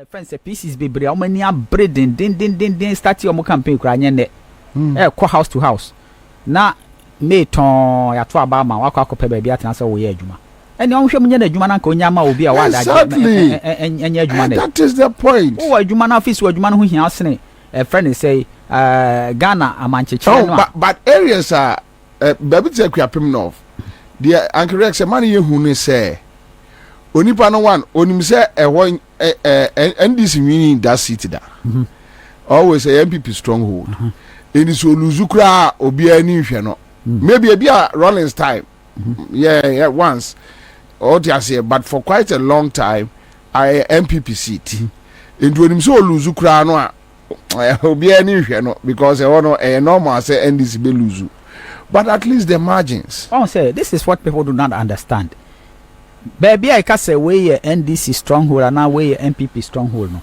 friends pieces be bre omani abre din start your campaign kra nye ne house to house na me ton ya to aba ma wakọ akọpe ba bia tena se wo ye adwuma ene onhwe munye na adwuma na nka onya ma obi a wada enye adwuma ne that is the point wo adwuma na office wo adwuma no ho hia asene friend say Ghana amancheche no but areas are baby take kwapem no the ankorek se man ye hu ne say onipa no one onim say NDC winning that seat da always a MPP stronghold in so luzukra obi ani hwe no maybe a Rollins time yeah once or say but for quite a long time I MPP seat into onim so luzukra no a obi ani hwe no because normal say NDC be luzu but at least the margins say this is what people do not understand. Baby, I can say where NDC stronghold and now where MPP stronghold no.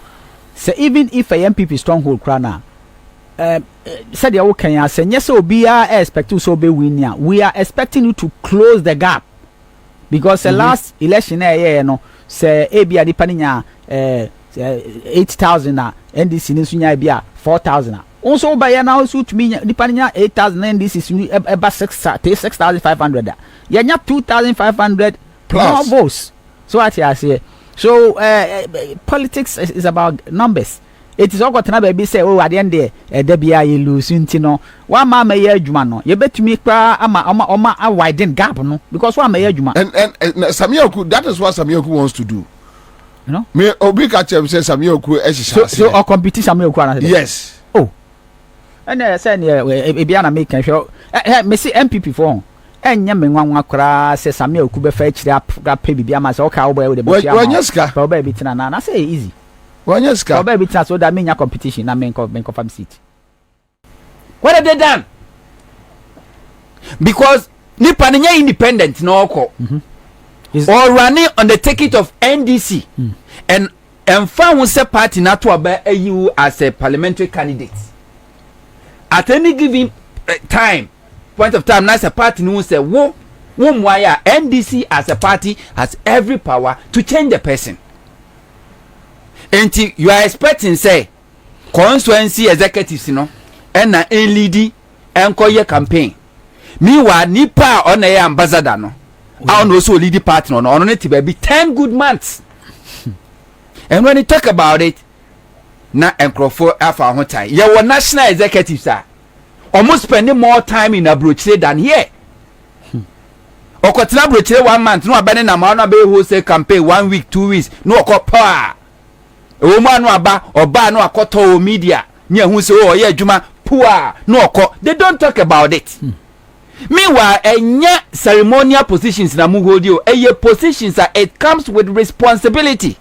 So even if a MPP stronghold crana, said the okay, I say yes, so be expect to so be win. We are expecting you to close the gap because the last election no say ABA depending 8,000 NDC nisunya bia 4,000. Also by now suit me depending 8,000 NDC about 6,500. Yeah, 2,500. Plus votes. So what I say. So politics is about numbers. It is all got to be say oh at the end there there be a lose no one man may adwuma no you bet me kra ama widen gap no because one may adwuma and Samioku that is what Samioku wants to do. You know me obi ka chem say Samioku so or competition Samioku yes oh and say e bia na make sure me see MPP for enye menwanwa kra se Samioku be fa kire apɛ bibia ma se o ka wo ba we de be tia ma ba be tina na say easy wanyeska ba be tina so that menya competition na men confirm seat. What have they done? Because nipa nya independent no oko or running on the ticket of NDC and found one party na to aba you as a parliamentary candidate at any given time point of time as a party no say wo wire NDC as a party has every power to change the person. And you are expecting say constituency executives no and na lead and call your campaign. Meanwhile nipa on a ambassador no I also lead party no on it be 10 good months. And when you talk about it na enkrofo afa ho time your national executives are almost spending more time in Abrochire than here. Okotina Abrochire 1 month, no abane na ma na be wholesale campaign 1 week, 2 weeks, no okopa. Omar no aba, oba no akoto media. Nye hu se o ye adwuma poor, no okọ. They don't talk about it. Meanwhile, enya ceremonial positions na mu hold you. Eye positions it comes with responsibility.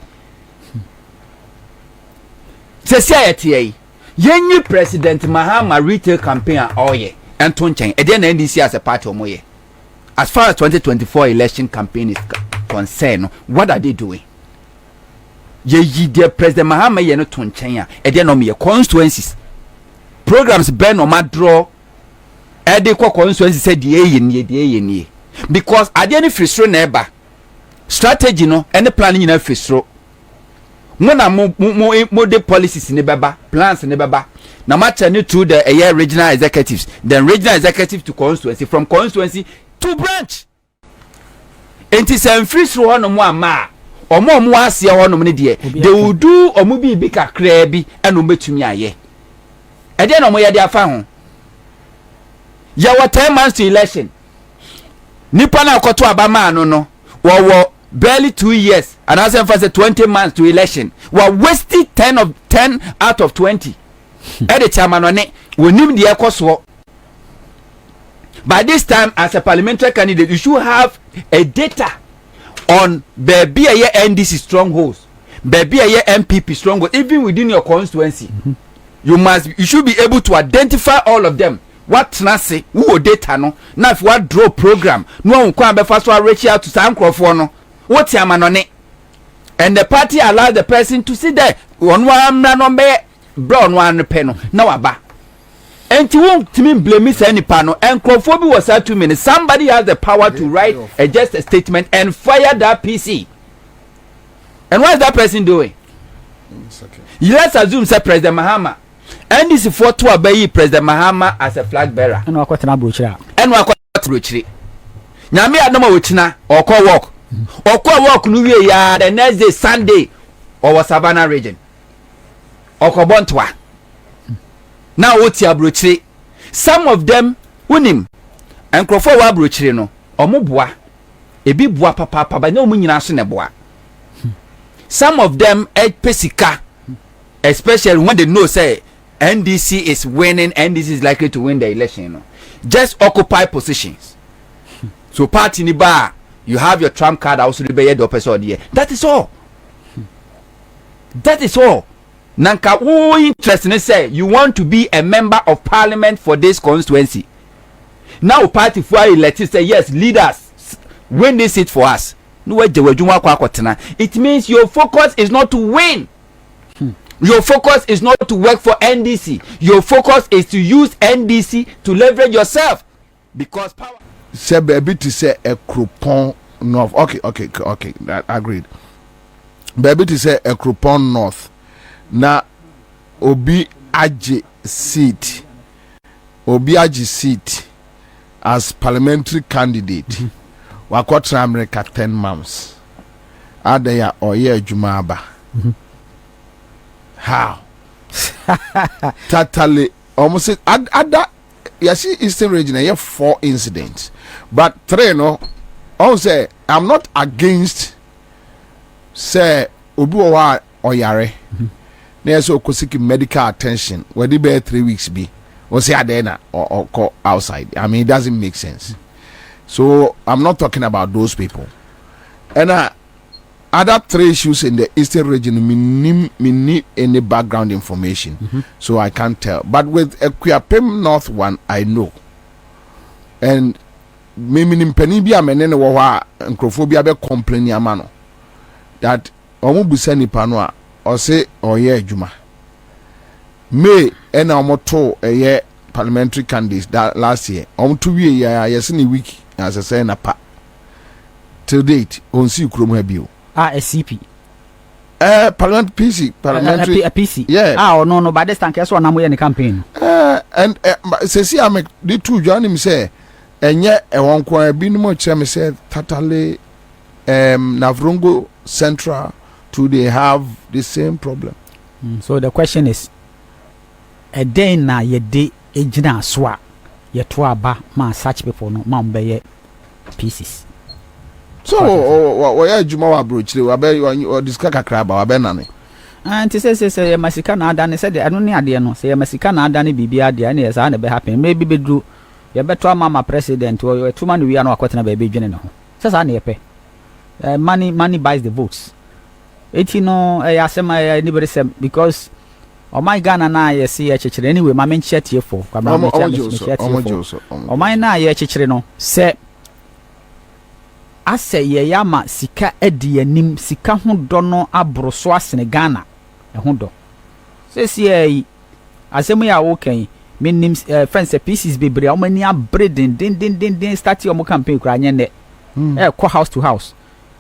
Society yenyi President Mahama retail campaign oye ento nchen e dey na NDC as a party omoye. As far as 2024 election campaign is concerned, what are they doing? Ye dear President Mahama ye no to nchen a e dey no me constituencies programs ben no ma draw e dey constituencies say dey ye because ade any fristro na eba strategy no any planning na fristro na mo de policies ne beba plans ne beba na ma turn it to the regional executives then regional executive to constituency from constituency to branch enti sem free through hono mo ama omo ase hono ne de they will do omo bi kakra bi eno betumi aye e de no mo ye de afa ho ya what 10 months to election nipa na akoto abama no wo barely 2 years and as em say 20 months to election we are wasting 10 out of 20 e de chairman one wonim de ekoso. By this time as a parliamentary candidate you should have a data on baby a NDC strongholds baby a MPP stronghold even within your constituency. You should be able to identify all of them. What na say who data no na if what draw program no nkwa be first one reach out to some crofo no what yamanone and the party allow the person to sit there one no be brown one pen no na waba enti won timi blame say nipa no enkrofo bi was 2 minutes somebody has the power to write just a statement and fire that PC. And what is that person doing? Let's assume say President Mahama NDC for to obey President Mahama as a flag bearer. And what na brochira. And what brochire. Nyame adoma wochina or call walk. Or call walk no wie ya the next day Sunday or Savannah region. Or Kobontwa. Now what's your brochire? Some of them unim and crofo wa brochire no. Omo boa. Ebi boa papa but no mu nyina so ne boa. Some of them pesika, especially when they know say NDC is winning, NDC is likely to win the election. You know, just occupy positions. So party ni bar, you have your trump card also the be the person here. That is all. That is all. Nanka who interesting say you want to be a member of parliament for this constituency. Now party for elected say yes, leaders win this seat for us. It means your focus is not to win. Your focus is not to work for NDC. Your focus is to use NDC to leverage yourself. Because power. Say baby to say a Crouton North. Okay. That agreed. Baby to say a Crouton North. Na Obi Aji seat. As parliamentary candidate. Wakotra America 10 months. Adaya oye jumaba. How? Totally almost ada yasi Eastern region you have 4 incidents. But 3 no I say I'm not against say obi wa oyare. Na so kosiki medical attention. Where the be 3 weeks be. O say adena or go outside. I mean it doesn't make sense. So I'm not talking about those people. And other 3 issues in the Eastern region, me need any background information, so I can't tell. But with Equiapem North one, I know. And me penibia menene wawa nkrophobia be complain amano that omubusa nipa no a o say oye adwuma. Me ena omoto eye parliamentary candidates that last year. To wie yes in a week. As I say na pa till date on see krom ha bio SCP parliament PC parliamentary PC yeah no but this time so na mo ye campaign and say am the two join him say enye e won kwa bi no mo kire me say totally Navrongo Central to they have the same problem. So the question is a day na ye de ejina so to aba ma such people no ma mbeye pieces. So we adwuma wa brochire we be discuss kakra ba we be nane anti say masika na ada ne say anu ne ade no say masika na ada ne bibia ade ne say na be happen maybe bedru ye beto mama president o tuma no wi anu akotena ba be dwene ne ho say na ye pe money buys the votes eti no asema anybody say because oh my Ghana na ye see ye chechire anyway ma men chetie for kwa ma men chetie oh my na ye chechire no se ase ye yama sika edi anim sika ho do no abroso asene Ghana ho do se sie asemu ya wo kan menim friends pieces bebre o mani abre den start your campaign kura nye ne ko house to house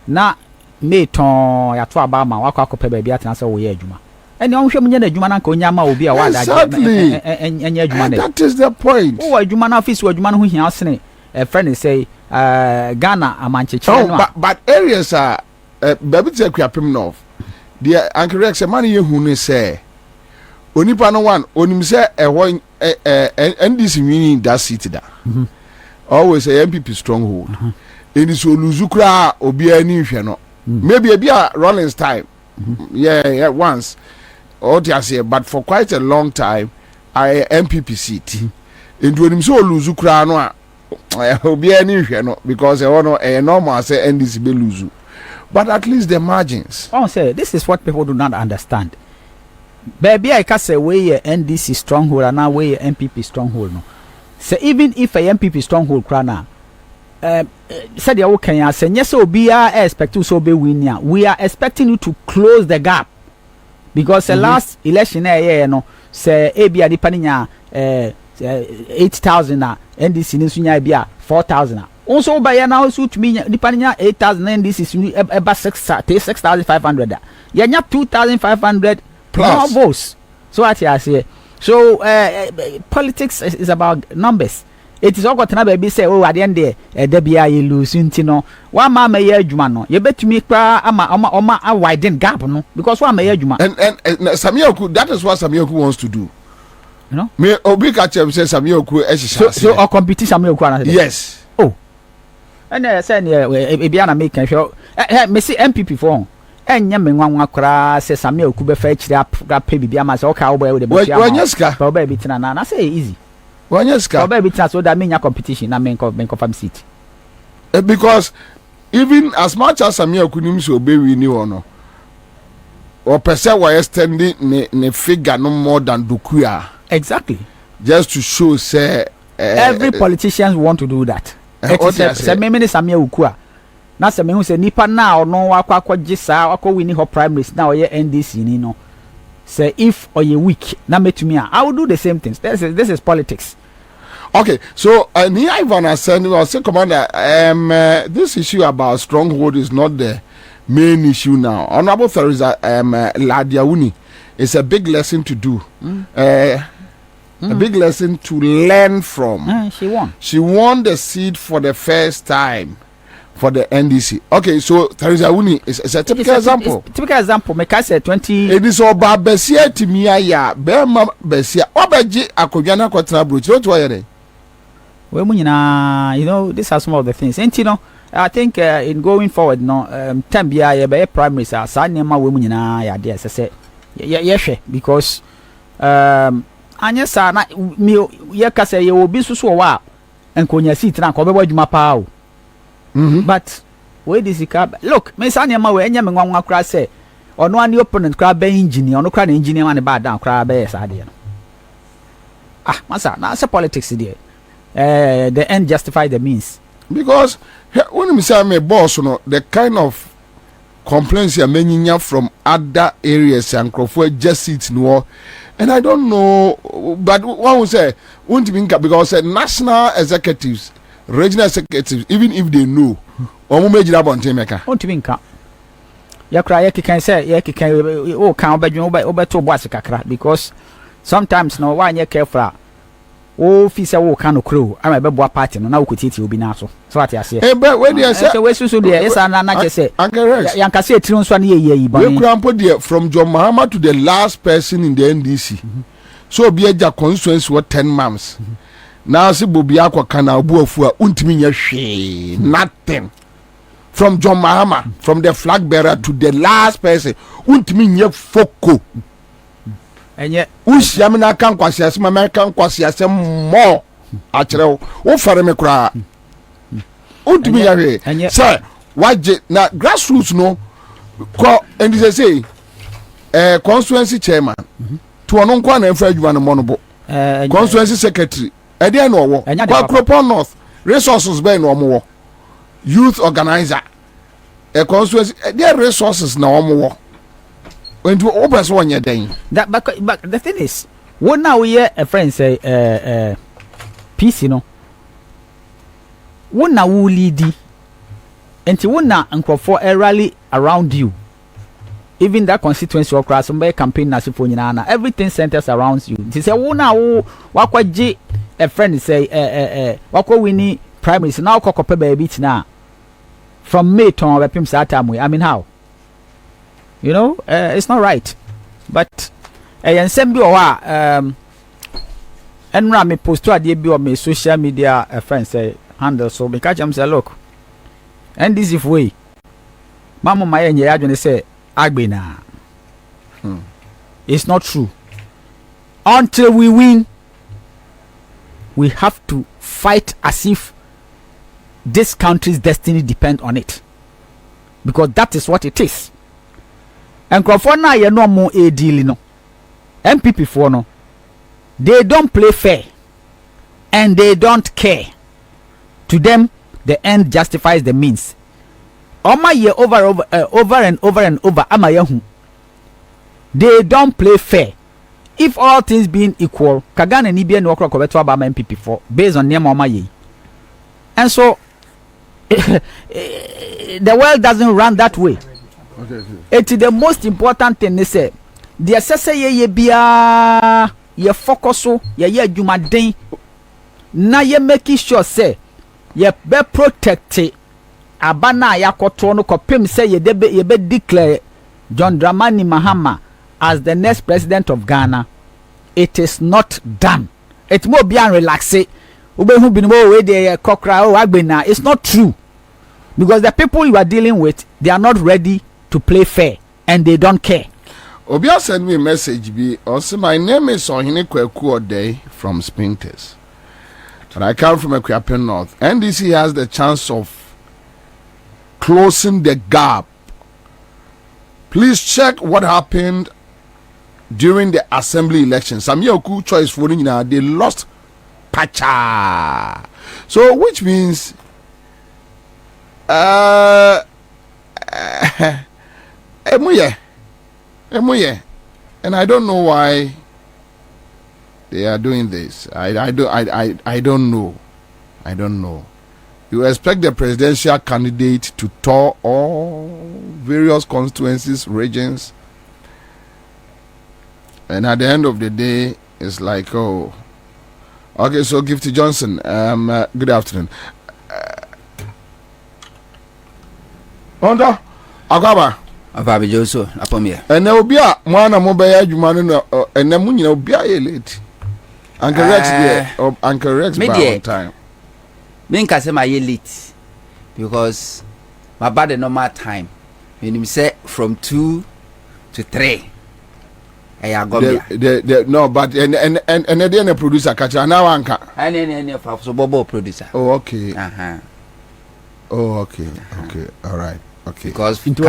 na me ton ya to aba ma wakọ akọpẹ ba bia tena se wo ye adwuma eni on hwẹ mu nya na adwuma na nka onya ma obi a wa da enya adwuma ne that is the point wo adwuma na office wo adwuma no ho hia asene friend say Ghana amancheche no but areas are baby say Kwapem North the ankorek say man ye hu ne say onipa no one onim say ewo NDC winning that seat da always a MPP stronghold eni so luzu kra obi ani hwe no maybe a bia Rollins time yeah once or but for quite a long time I MPP seat and when him so lose kra no obi ani hwe no because e wono e normal say NDC be lose but at least the margins say this is what people do not understand baby I can say we NDC stronghold and now we MPP stronghold no so even if a MPP stronghold kra na said you can say yes so be expect so be win we are expecting you to close the gap because the last election no say ebi adi paninya 8,000 na NDC ni sunya bia 4,000 Also by now suit me depending 8,000 NDC about 6,500. Yeah, 2,500 plus votes. So what I say. So politics is about numbers. It is all got to be say, oh, at the end there, Debia you lose, you know. One man may hear you, man. You bet me, Oma, a widen gap, no, because one may hear you, man. And Samioku, that is what Samioku wants to do. You know, me Obi Kachem says Samioku, so our competition, Samioku, yes. Oh, and I said, Biana make a show. Messi MPP for. And Yamin one cry says Samioku be fetched up, got pay Biamas or cowboy with the Wanyaska, baby, and I say easy. Wanyaska, baby, so that means your competition, I mean, confirm seat. Because even as much as Samioku nims obey we knew or no, or per se were extending ne figure no more than Dukuya. Exactly. Just to show, say, every politician want to do that. Say, me Samia Ukua. Na se me hu se nipa na ono akwa gisa akwa wini ho primaries na oye NDC ni no. Say if oye weak na metumi I will do the same things. This is politics. Okay, so Ni Ivan has said, well, say, Commander, this issue about stronghold is not the main issue now. Honorable Theresa Ladiauni, it's a big lesson to do. A big lesson to learn from. She won. She won the seat for the first time for the NDC. Okay, so Theresa Uni is a typical example. Typical example. Make I say 20. It is about Bessia Timia ya Bema Bessia. Obaji Akojana Quatra Bruce. What were they? Well, you know, these are some of the things. And you know, I think in going forward, no, Tambia be primaries are Sanema women ya dear. I say, yes, because anya sa na mi ye ka say ye obi susu wa enkonya seat na ko be wadwuma pa o. But where this look, me sa ma we enya me nwanwa kra say ono ani opponent kra be engineer ono kra na engineer man ba down kra be sa de no. Masa na say politics there. The end justify the means. Because when me say me boss no, the kind of complaints you many from other areas and crofo just sit no. And I don't know, but one will say, won't mean because national executives, regional executives, even if they know, or major about Jamaica. Won't mean ka. Ya cry, can say, ya can, oh, can't be over to Wasaka because sometimes no one you care for. Oh, Fisa will can crew. I'm a bebo party, no, now could it will be now. So what I say. But when you say, where's so there? Yes, and I just say, Uncle Rex, Yankasi, Trinson, ye, but we grandpa dear from John Mahama to the last person in the NDC. So be a constituency what 10 months. Now, see, Bobiakwa can now go for Untiminya she nothing. From John Mahama, from the flag bearer to the last person, Untiminya Foko. And yet, Ush Yamina can quasias, American quasias more. Achero, O Faramekra. Untiminya, and yet, sir, why now grassroots no call and say, constituency chairman. To an uncle and Fred one monobo, constituency secretary, and then no Cropon North, resources by no more, youth organizer, a constituency, their resources no more. When to open one year day. That but the thing is, what now we hear a friend say, peace, you know, what now will lead and to one now and for a rally around you. Even that constituency or class, some campaign nasifonina, everything centers around you. They say, oh, now, what a friend say, what we need primaries now, cocoa baby now. From May to our pimps that time, I mean, how? You know, it's not right. But, and send me and Rami post to a debut on my social media, friend say, handle so because I'm say, look, and this if way, Mama, my and you say, Agbena. It's not true. Until we win, we have to fight as if this country's destiny depends on it. Because that is what it is. And Crawford you no more a deal, no. MPP for no. They don't play fair. And they don't care. To them, the end justifies the means. Omar ye over and over amayahu. They don't play fair. If all things being equal, Kagan and Ibia no crocobet about MPP for based on name Omar ye. And so the world doesn't run that way. It's the most important thing. They say the assessor ye bia ye focus so ye adwumaden na ye making sure say ye be protect abana yakoto no kopem say ye be declare John Dramani Mahama as the next president of Ghana. It is not done. It more be relaxed. It's not true, because the people you are dealing with, they are not ready to play fair and they don't care. Obia send me a message be also my name is Ohine Kweku Day from Spinters, but I come from Akuapem North. NDC has the chance of closing the gap. Please check what happened during the assembly election. Some Yoku choice voting now, they lost pacha. So which means emuye, and I don't know why they are doing this. I don't know. You expect the presidential candidate to tour all various constituencies, regions, and at the end of the day, it's like, oh, okay. So, Gifty Johnson, good afternoon. Huntor, Agaba. Ababi Joso, Apomia. And there will be a mwana mobile jumano, and then when you be a late. Uncle Rex, Uncle Rex, by one time. Minka say my late because my body normal time. When you say from 2 to 3. No, but and then a producer catch now anka. And so Bobo producer. Oh, okay. Oh, okay. All right. Okay. Because into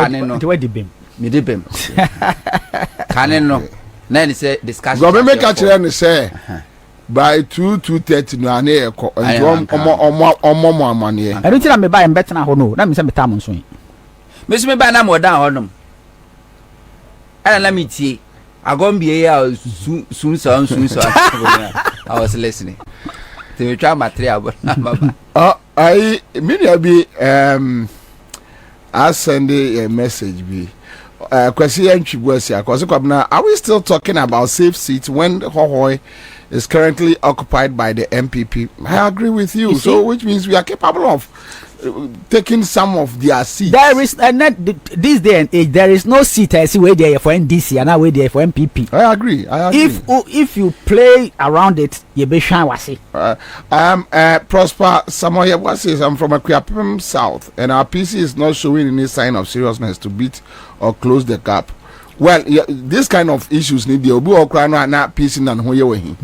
where the beam. Me the beam. Canon no. Then say discussion. Go make catch and say by 2:30 no ane e ko omo money. I don't think me buy better na ho no. Na me say me time so. Me so me buy na more down ho no. And let me tie. I gonna be here soon. I was listening. They try material, but I be I send a message be question are we still talking about safe seats when Hohoi is currently occupied by the MPP? I agree with you. So which means we are capable of taking some of their seats. There is this day and age, there is no seat I see where they are for NDC and now where they are for MPP. I agree. If you play around it, you be sure was it. I am Prosper Samoya Wasi. I'm from Akuapem South, and our PC is not showing any sign of seriousness to beat or close the gap. Well, this kind of issues need the obu okra na PC and hoyewehi.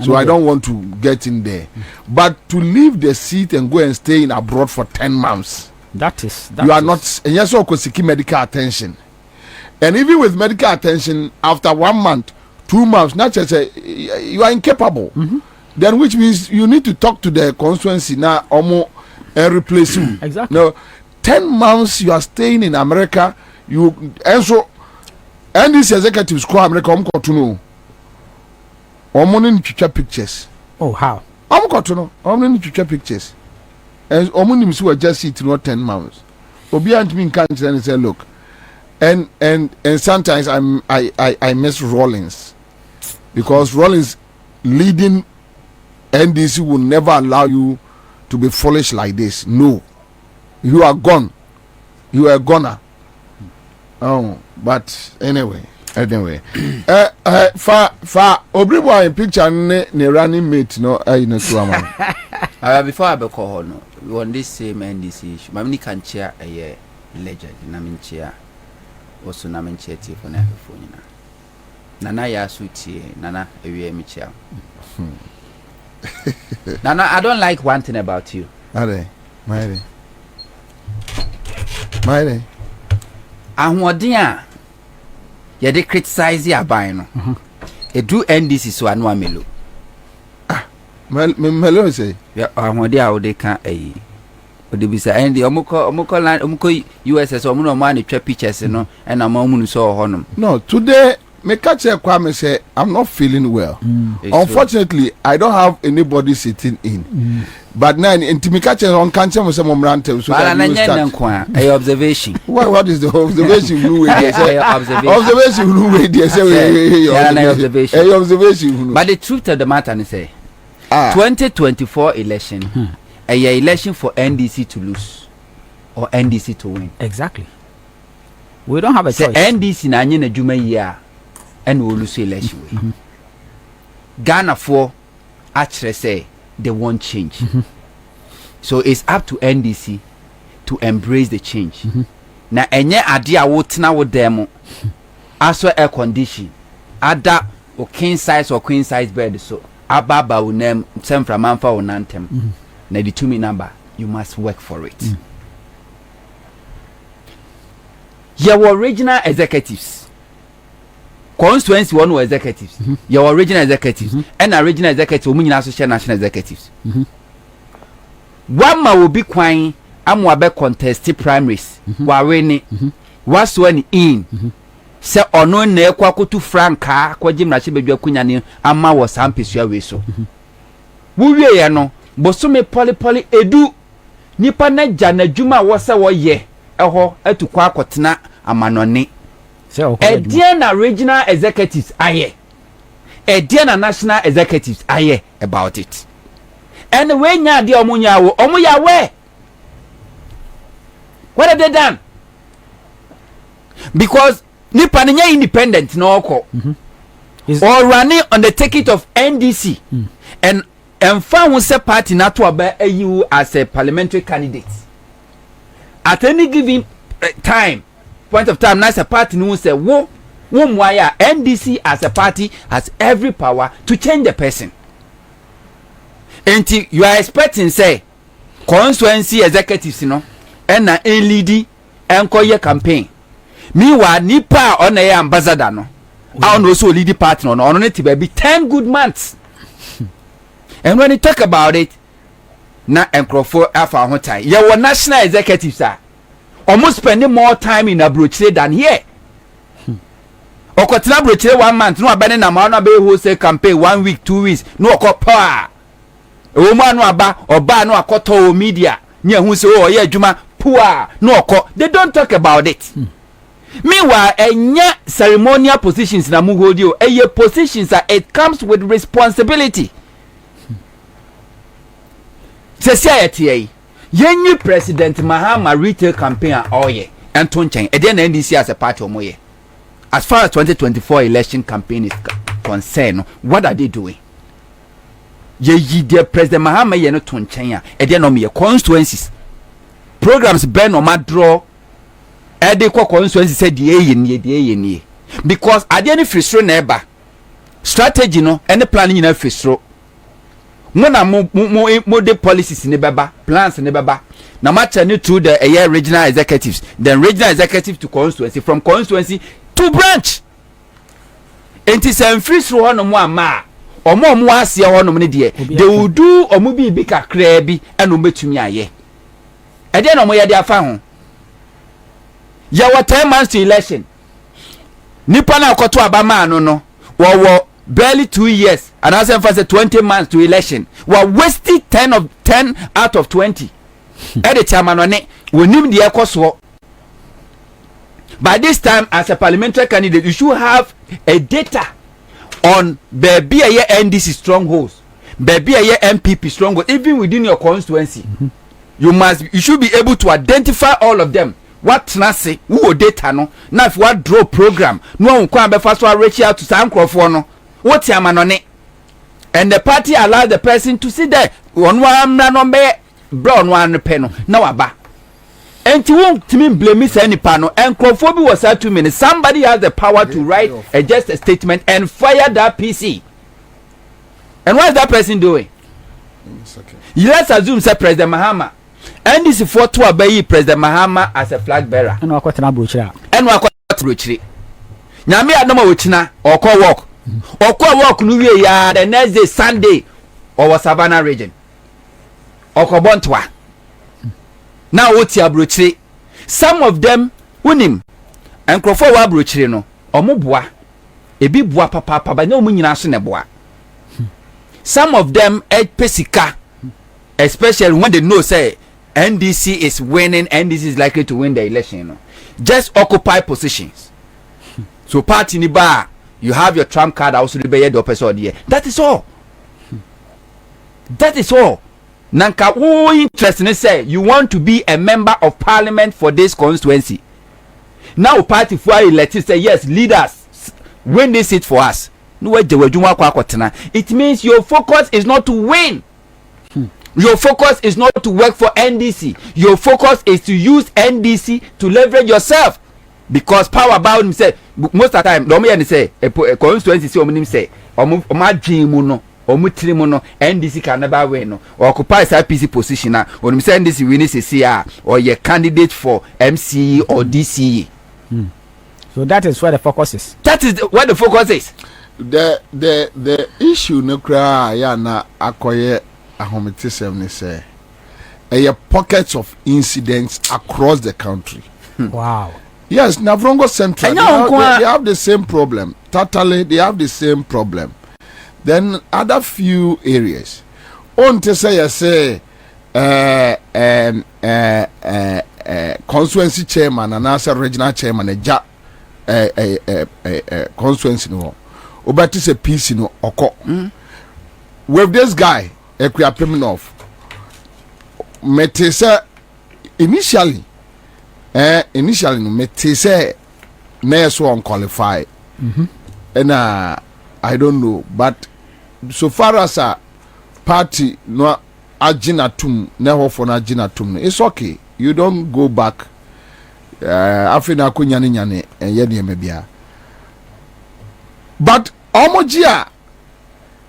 So I don't want to get in there. But to leave the seat and go and stay in abroad for 10 months. You are not, and yes, of course, seeking medical attention. And even with medical attention, after 1 month, 2 months, not just you are incapable. Then which means you need to talk to the constituency now and replace you. Exactly. No, 10 months you are staying in America, and so and these executives call America to know. Omonin picture pictures. Oh, how? I'm got to know. Omonin picture pictures. And Omonim were just sitting not 10 months. Obiant me can't say look. And sometimes I miss Rollins. Because Rollins leading NDC will never allow you to be foolish like this. No. You are gone. You are a goner. Oh, but anyway. Fa obribo in picture ne running mate no no to before I be call no we on this same NDC issue. Mamni can chair a legend na min chair. Also na min chair for na phone na. Nana ya suti nana ewie mi chair. Nana, I don't like one thing about you. Are my ahoɔden a yɛde criticize aban no edu NDC so anu amelo melo say ya ahoɔden a wode ka ayi wode bisa ND omukɔ USS omu no ma ne twa pictures no ɛna ma mu no so honom. No, today me catch Kwame say I'm not feeling well. Unfortunately, I don't have anybody sitting in. But now in Timikache on cancer was some ranters. So observation. What is the observation? Observation. But the truth of the matter is say 2024 election a election for NDC to lose or NDC to win. Exactly. We don't have a choice. NDC na nye na juma year and we will lose election. Ghana for actually say they won't change. So it's up to NDC to embrace the change. Na enye ade a wotena wo dem aso air condition ada o king size or queen size bed so ababa unem semfra manfa onantem na the 2 number you must work for it. Your original executives constituency one executives your original executives and original executives omunyina so share national executives one ma will be kwan amwa be contest primaries wa win was when in se ono na ekwa kotu franka kwaji mrache bedwa kunyane ama wo sampesua we so wuwie ye no bosome poli edu nipa na janadwuma wo se wo ye eho atukwa akotena amanone edian na regional executives aye edian na national executives aye about it and when nya de omunya wo omuya we what have they done? Because nipa nya independent no oko or running on the ticket of NDC and found who say party not to obey you as a parliamentary candidate at any given point of time. As a party who say why NDC as a party has every power to change the person. And you are expecting say constituency executives and na lead and call your campaign. Meanwhile, nipa on a ambassador no. I also lead the party on it be 10 good months. And when you talk about it, na enkrofo afa hotai. Your national executives are almost spending more time in Abuja than here. Okotina Abuja 1 month, no abandon na ma na be wholesale campaign 1 week, 2 weeks, no okopa. Woman no aba oba no akoto media. Nya hu se oh yeah adwuma poor no oko. They don't talk about it. Meanwhile, enya ceremonial positions na mu hold you. Positions that it comes with responsibility. Society yenyu President Mahama retail campaign oye Anton Chen e dey na NDC as a party omoye. As far as 2024 election campaign is concerned, what are they doing? Ye President Mahama ye no ton Chen ya e dey no me constituencies programs ben no ma draw e dey kwa constituencies say dey ye because ade any frustro na eba strategy no any planning na frustro mona mo de policies ne beba plans ne beba na match any through the regional executives, then regional executive to constituency, from constituency to branch. Enti se frustro ho no mo ama omo asia ho no ne de they will do omo bi kakra bi eno betumi aye e de no mo ye de afa ho ya what 10 months to election nipa na akoto abama no wo barely 2 years and as em say 20 months to election we wasted 10 out of 20 at the chairman on it we nim the ekoso. By this time as a parliamentary candidate you should have a data on baby a NDC strongholds, baby a MPP strongholds, even within your constituency. You should be able to identify all of them. What nasi who data no now if what draw program no one be first one reach out to some crowd no what your man on it, and the party allow the person to sit there on one number brown one pen now aba and you won't blame me any panel and crowd was at 2 minutes. Somebody has the power to write just a statement and fire that PC. And what is that person doing? Okay. Let's assume say President Mahama and this is for to obey President Mahama as a flag bearer. And what na brochira. And what brochira. Nyame adoma wochina or call walk. Or call walk no we ya the next day Sunday or Savannah region. Or Kobontwa. Now what's your brochire? Some of them unim and crofo wa brochire no omo boa ebi boa papa but no mu nyina so ne boa some of them pesika, especially when they know say NDC is winning, NDC is likely to win the election, you know, just occupy positions. So party ni ba, you have your trump card also the be the person there. That is all. That is all. Nanka who interesting say you want to be a member of parliament for this constituency. Now party for elected say yes, leaders win this seat for us. It means your focus is not to win. Your focus is not to work for NDC. Your focus is to use NDC to leverage yourself. Because power about him say most of the time, don't say a constituency say NDC can never win or occupy IPC position now. When say NDC win is CR or your candidate for MCE or DCE. So that is where the focus is. That is where the focus is. The issue no cry ya na akoye ahometisem ni say a pockets of incidents across the country. Wow. Yes, Navrongo Central they have the same problem. Totally they have the same problem. Then other few areas. On to say constituency chairman and also regional chairman constituency no. Obati se peace no oko. With this guy, Equiapiminov, Metese initially no Metese na so unqualified. And I don't know, but so far as a party no aginatum never for aginatum, it's okay. You don't go back. Afina kunyani nyane yedi mebia. But omojia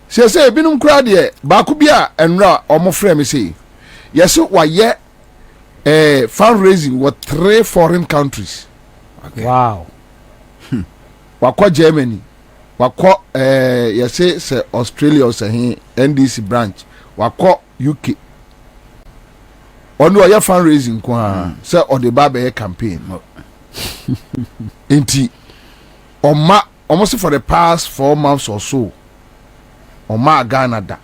say binum kra de ba ku bia enra omo frame say yes wa ye fundraising with 3 foreign countries. Okay. Wow. Wako Germany, wako yes say Australia or say NDC branch, wako UK. Ono ya fundraising kwa say o de ba be campaign. Enti Omar almost for the past 4 months or so, Omar Ghana da,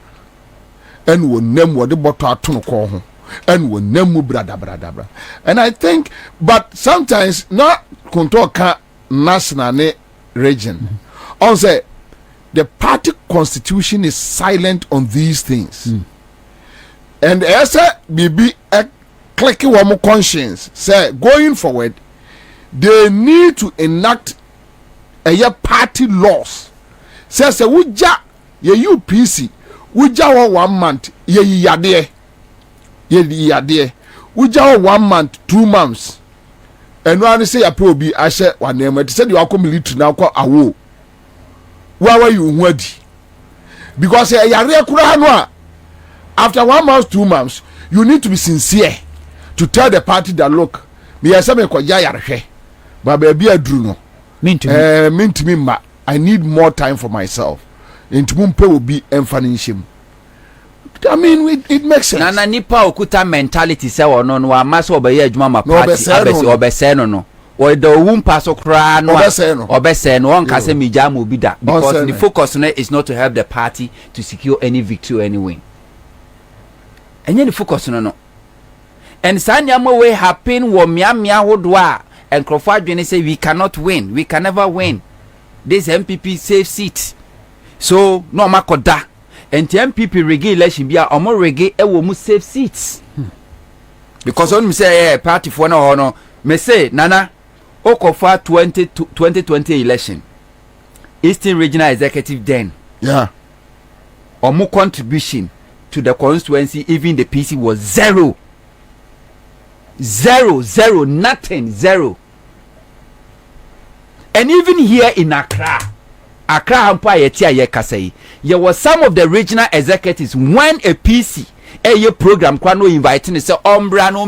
and we name what the bottle atono call home, and we name brother. And I think, but sometimes not control national region. Also, the party constitution is silent on these things. And as a BB clicking one more conscience, say going forward, they need to enact a party laws. Says a wuja ye UPC wuja 1 month ye yade wuja 1 month 2 months and one say a probi ashe one name it said you are military now kwa awo where you wadi because yare kura no after 1 month 2 months you need to be sincere to tell the party that look me yasa me kwa yare ba baby adru no mean to me ma I need more time for myself. Into mumpe will be emphasizing. I mean, it makes sense. Nana nipa okuta mentality say no no amaso obeye adwuma ma party abese obese no or the wumpa so kra no obese no on kase mija mo bi da because the focus no is not to help the party to secure any victory or any win. Enye the focus no. And sanya mo we happen wo miamia hodo a and Crawford say we cannot win, we can never win. This MPP safe seat. So no makoda. And the MPP reggae election be a omo reggae e wo mu safe seats. Because when me say party for no me say nana okofa 2020 election. Eastern Regional Executive then. Yeah. Omo contribution to the constituency even the PC was zero, nothing, zero. And even here in Accra Hampa yetia ye kasei, there was some of the regional executives when a PC program kwano inviting say Ombra no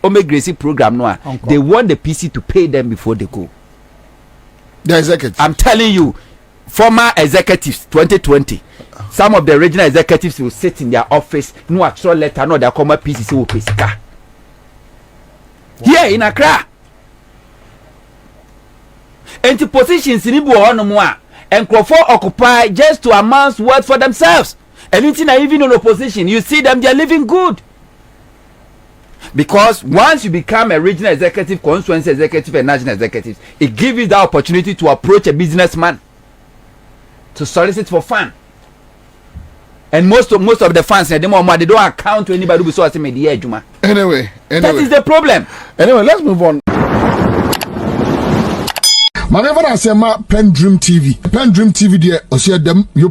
Ome Gracie program no they want the PC to pay them before they go. The executives. I'm telling you, former executives 2020, some of the regional executives will sit in their office, no actual letter, no their common PC will pay sika. Here in Accra. And the positions in Ibu Onomwa and Crawford occupy just to amass words for themselves. Anything even in opposition, you see them, they are living good. Because once you become a regional executive, constituency executive, and national executive, it gives you the opportunity to approach a businessman to solicit for fund. And most of the funds, they don't account to anybody who saw media. Anyway, that is the problem. Anyway, let's move on. My never say PENDREAM TV. PENDREAM TV, there, I see them, you